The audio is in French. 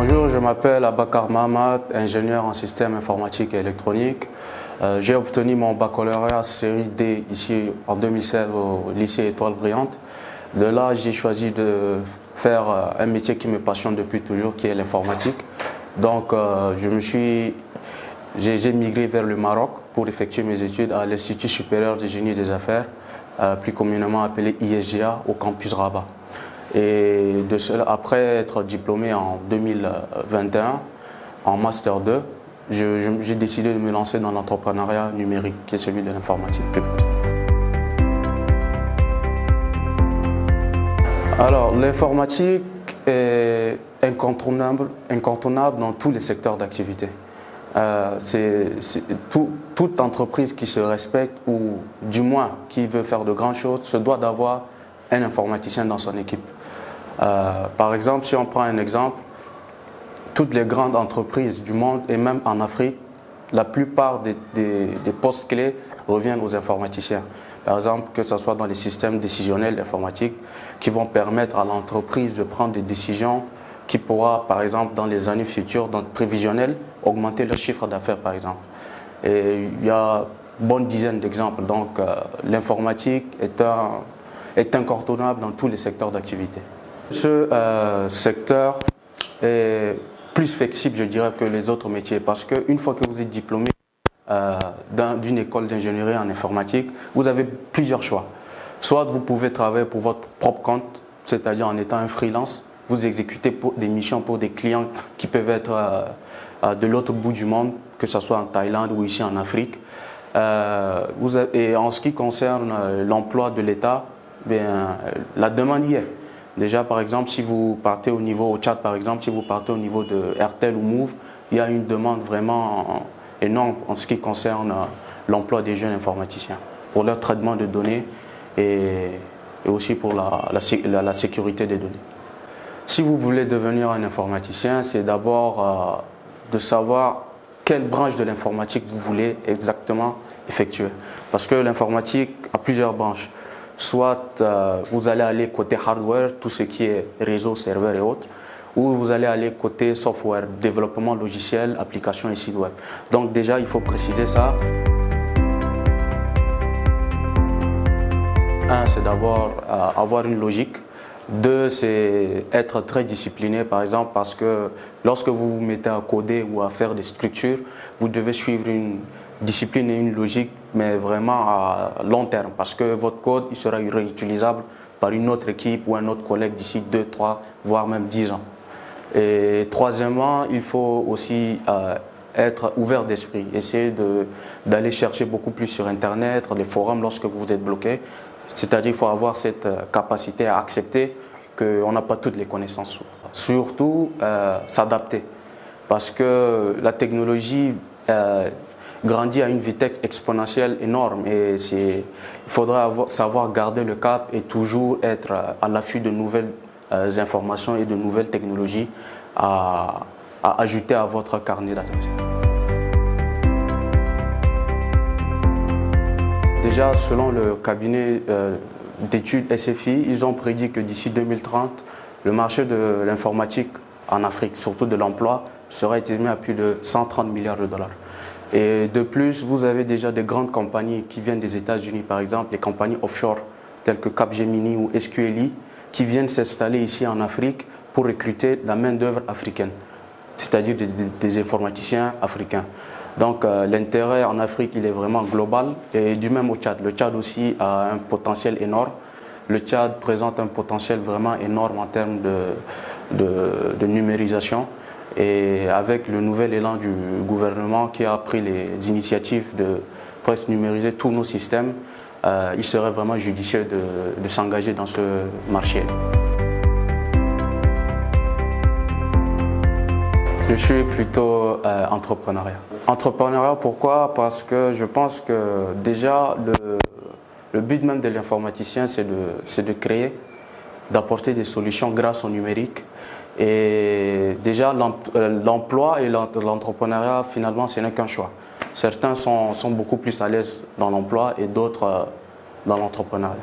Bonjour, je m'appelle Abakar Mahamat, ingénieur en système informatique et électronique. J'ai obtenu mon baccalauréat série D ici en 2016 au lycée Étoile Brillante. De là, j'ai choisi de faire un métier qui me passionne depuis toujours, qui est l'informatique. Donc, j'ai migré vers le Maroc pour effectuer mes études à l'Institut supérieur de génie des affaires, plus communément appelé ISGA, au campus Rabat. Et de cela, après être diplômé en 2021 en Master 2, j'ai décidé de me lancer dans l'entrepreneuriat numérique, qui est celui de l'informatique. Alors, l'informatique est incontournable dans tous les secteurs d'activité. Toute entreprise qui se respecte, ou du moins qui veut faire de grandes choses, se doit d'avoir un informaticien dans son équipe. Par exemple, si on prend un exemple, toutes les grandes entreprises du monde et même en Afrique, la plupart des postes clés reviennent aux informaticiens. Par exemple, que ce soit dans les systèmes décisionnels informatiques qui vont permettre à l'entreprise de prendre des décisions qui pourra, par exemple, dans les années futures, dans le prévisionnel, augmenter le chiffre d'affaires, par exemple. Et il y a une bonne dizaine d'exemples. Donc, l'informatique est incontournable dans tous les secteurs d'activité. Ce secteur est plus flexible, je dirais, que les autres métiers parce qu'une fois que vous êtes diplômé d'une école d'ingénierie en informatique, vous avez plusieurs choix. Soit vous pouvez travailler pour votre propre compte, c'est-à-dire en étant un freelance, vous exécutez des missions pour des clients qui peuvent être de l'autre bout du monde, que ce soit en Thaïlande ou ici en Afrique. Et en ce qui concerne l'emploi de l'État, la demande y est. Déjà, par exemple, si vous partez au Tchad, par exemple, si vous partez au niveau de RTL ou Move, il y a une demande vraiment énorme en ce qui concerne l'emploi des jeunes informaticiens pour leur traitement de données et aussi pour la sécurité des données. Si vous voulez devenir un informaticien, c'est d'abord de savoir quelle branche de l'informatique vous voulez exactement effectuer. Parce que l'informatique a plusieurs branches. Soit vous allez aller côté hardware, tout ce qui est réseau, serveur et autres, ou vous allez aller côté software, développement logiciel, application et site web. Donc déjà, il faut préciser ça. Un, c'est d'abord avoir une logique. Deux, c'est être très discipliné, par exemple, parce que lorsque vous vous mettez à coder ou à faire des structures, vous devez suivre une discipline et une logique, mais vraiment à long terme, parce que votre code il sera réutilisable par une autre équipe ou un autre collègue d'ici 2, 3, voire même 10 ans. Et troisièmement, il faut aussi être ouvert d'esprit, essayer d'aller chercher beaucoup plus sur Internet, les forums lorsque vous êtes bloqué. C'est-à-dire qu'il faut avoir cette capacité à accepter qu'on n'a pas toutes les connaissances. Surtout, s'adapter, parce que la technologie grandit à une vitesse exponentielle énorme et il faudra savoir garder le cap et toujours être à l'affût de nouvelles informations et de nouvelles technologies à ajouter à votre carnet d'adresses. Déjà, selon le cabinet d'études SFI, ils ont prédit que d'ici 2030, le marché de l'informatique en Afrique, surtout de l'emploi, sera estimé à plus de 130 milliards de dollars. Et de plus, vous avez déjà des grandes compagnies qui viennent des États-Unis, par exemple, les compagnies offshore telles que Capgemini ou SQLI, qui viennent s'installer ici en Afrique pour recruter la main-d'œuvre africaine, c'est-à-dire des informaticiens africains. Donc l'intérêt en Afrique, il est vraiment global et du même au Tchad. Le Tchad aussi a un potentiel énorme. Le Tchad présente un potentiel vraiment énorme en termes de numérisation. Et avec le nouvel élan du gouvernement qui a pris les initiatives de presque numériser tous nos systèmes, il serait vraiment judicieux de s'engager dans ce marché. Je suis plutôt entrepreneuriat. Entrepreneuriat, pourquoi? Parce que je pense que déjà le but même de l'informaticien, c'est de créer, d'apporter des solutions grâce au numérique. Et déjà, l'emploi et l'entrepreneuriat, finalement, ce n'est qu'un choix. Certains sont beaucoup plus à l'aise dans l'emploi et d'autres dans l'entrepreneuriat.